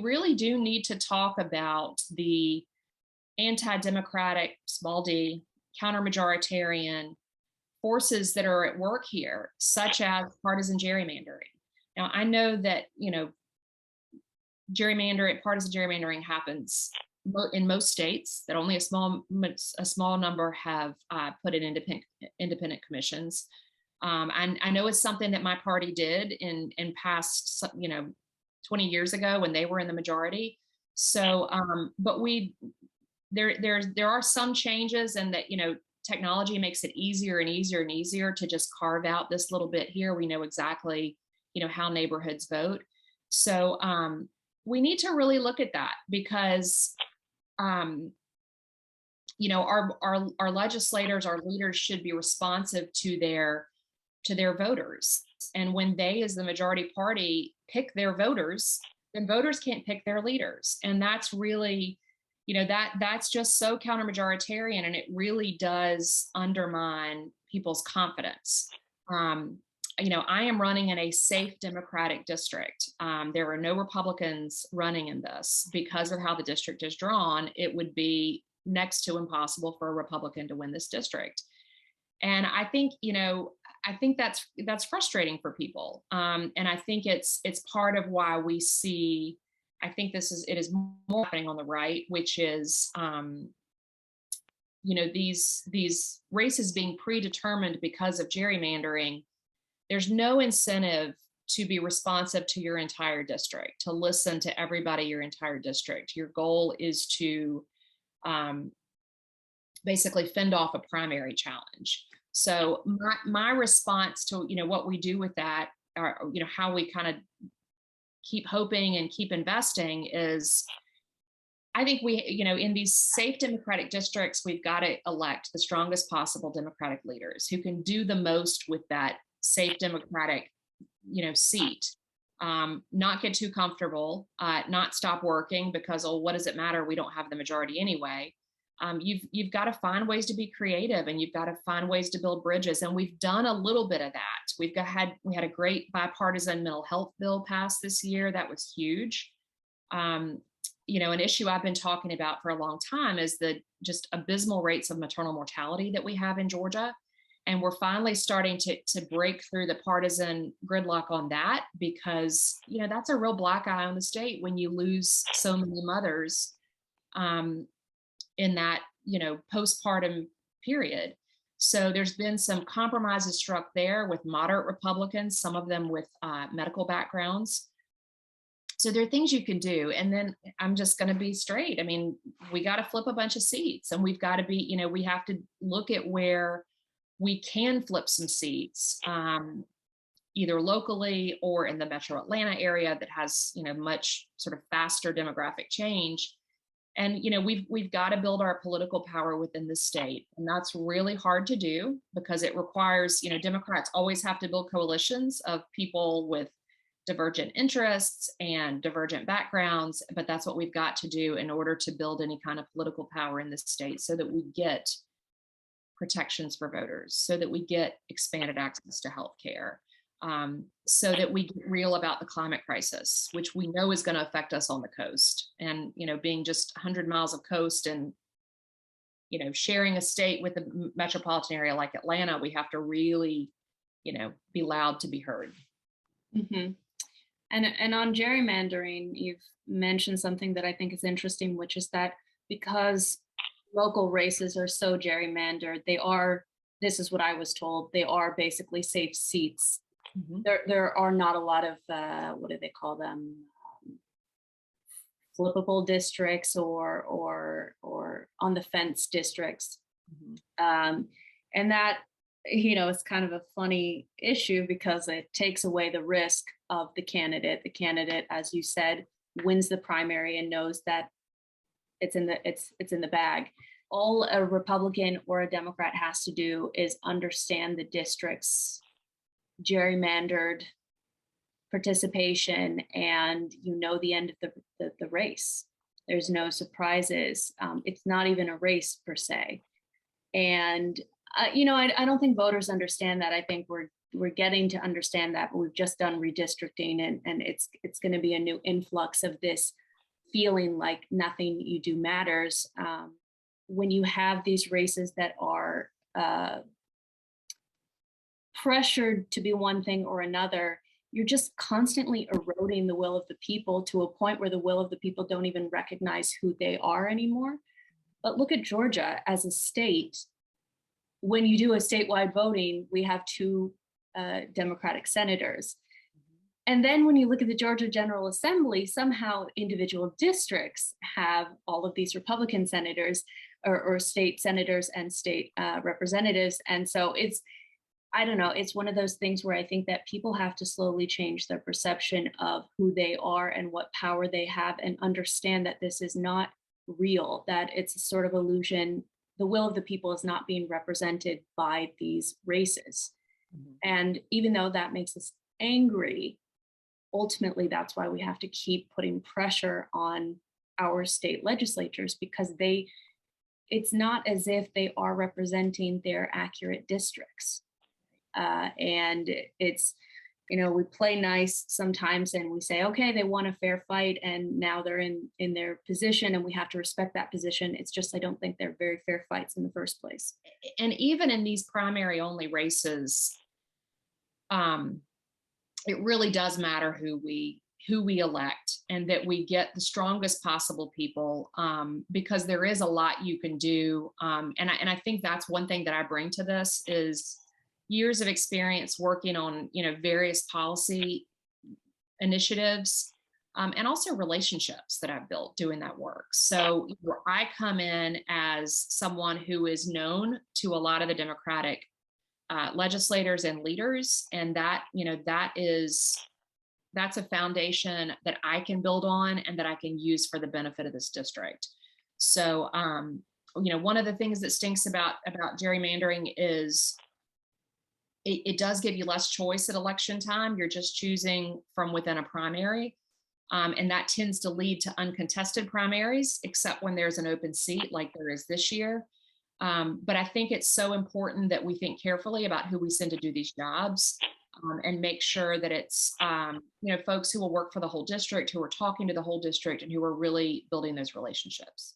really do need to talk about the anti-democratic, small d, counter-majoritarian forces that are at work here, such as partisan gerrymandering. Now, I know that, partisan gerrymandering happens in most states, that only a small number have put in independent commissions. I know it's something that my party did in past, 20 years ago when they were in the majority. So, but there are some changes, and that, technology makes it easier and easier and easier to just carve out this little bit here. We know exactly, how neighborhoods vote. So we need to really look at that, because our legislators, our leaders should be responsive to their voters. And when they, as the majority party, pick their voters, then voters can't pick their leaders. And that's really, that's just so counter-majoritarian, and it really does undermine people's confidence. I am running in a safe Democratic district. There are no Republicans running in this. Because of how the district is drawn, it would be next to impossible for a Republican to win this district. And I think, that's frustrating for people. And I think it's part of why we see, I think it is more happening on the right, which is, these races being predetermined because of gerrymandering. There's no incentive to be responsive to your entire district, to listen to everybody, your entire district. Your goal is to basically fend off a primary challenge. So my response to, what we do with that, or, how we kind of keep hoping and keep investing is, I think we, in these safe Democratic districts, we've got to elect the strongest possible Democratic leaders who can do the most with that safe Democratic, seat. Not get too comfortable, not stop working because, oh, what does it matter? We don't have the majority anyway. You've got to find ways to be creative, and you've got to find ways to build bridges. And we've done a little bit of that. We had a great bipartisan mental health bill passed this year. That was huge. An issue I've been talking about for a long time is the just abysmal rates of maternal mortality that we have in Georgia. And we're finally starting to break through the partisan gridlock on that, because, that's a real black eye on the state when you lose so many mothers in that, postpartum period. So there's been some compromises struck there with moderate Republicans, some of them with medical backgrounds. So there are things you can do. And then I'm just going to be straight. I mean, we got to flip a bunch of seats, and we've got to be, we have to look at where we can flip some seats, either locally or in the Metro Atlanta area that has, much sort of faster demographic change. And, we've got to build our political power within the state. And that's really hard to do, because it requires, Democrats always have to build coalitions of people with divergent interests and divergent backgrounds. But that's what we've got to do in order to build any kind of political power in this state, so that we get protections for voters, so that we get expanded access to health care, so that we get real about the climate crisis, which we know is going to affect us on the coast. And, being just 100 miles of coast and, sharing a state with a metropolitan area like Atlanta, we have to really, be loud to be heard. Mm-hmm. And on gerrymandering, you've mentioned something that I think is interesting, which is that because local races are so gerrymandered, this is what I was told, they are basically safe seats. Mm-hmm. There are not a lot of, what do they call them? Flippable districts or on the fence districts. Mm-hmm. And that, it's kind of a funny issue, because it takes away the risk of the candidate. The candidate, as you said, wins the primary and knows that it's in the bag. All a Republican or a Democrat has to do is understand the district's gerrymandered participation, and the end of the race. There's no surprises. It's not even a race per se. And I don't think voters understand that. I think we're getting to understand that, but we've just done redistricting, and it's going to be a new influx of this feeling like nothing you do matters. When you have these races that are pressured to be one thing or another, you're just constantly eroding the will of the people to a point where the will of the people don't even recognize who they are anymore. But look at Georgia as a state. When you do a statewide voting, we have two Democratic senators. And then when you look at the Georgia General Assembly, somehow individual districts have all of these Republican senators or state senators and state representatives. And so I don't know, it's one of those things where I think that people have to slowly change their perception of who they are and what power they have, and understand that this is not real, that it's a sort of illusion. The will of the people is not being represented by these races. Mm-hmm. And even though that makes us angry, ultimately that's why we have to keep putting pressure on our state legislatures, because it's not as if they are representing their accurate districts. And it's, we play nice sometimes and we say, okay, they won a fair fight and now they're in their position and we have to respect that position. It's just, I don't think they're very fair fights in the first place. And even in these primary only races, it really does matter who we elect, and that we get the strongest possible people, because there is a lot you can do. And I think that's one thing that I bring to this is years of experience working on, various policy initiatives, and also relationships that I've built doing that work. So I come in as someone who is known to a lot of the Democratic legislators and leaders, and that's a foundation that I can build on and that I can use for the benefit of this district. So, one of the things that stinks about gerrymandering is it does give you less choice at election time. You're just choosing from within a primary. And that tends to lead to uncontested primaries, except when there's an open seat like there is this year. But I think it's so important that we think carefully about who we send to do these jobs, and make sure that it's, folks who will work for the whole district, who are talking to the whole district, and who are really building those relationships.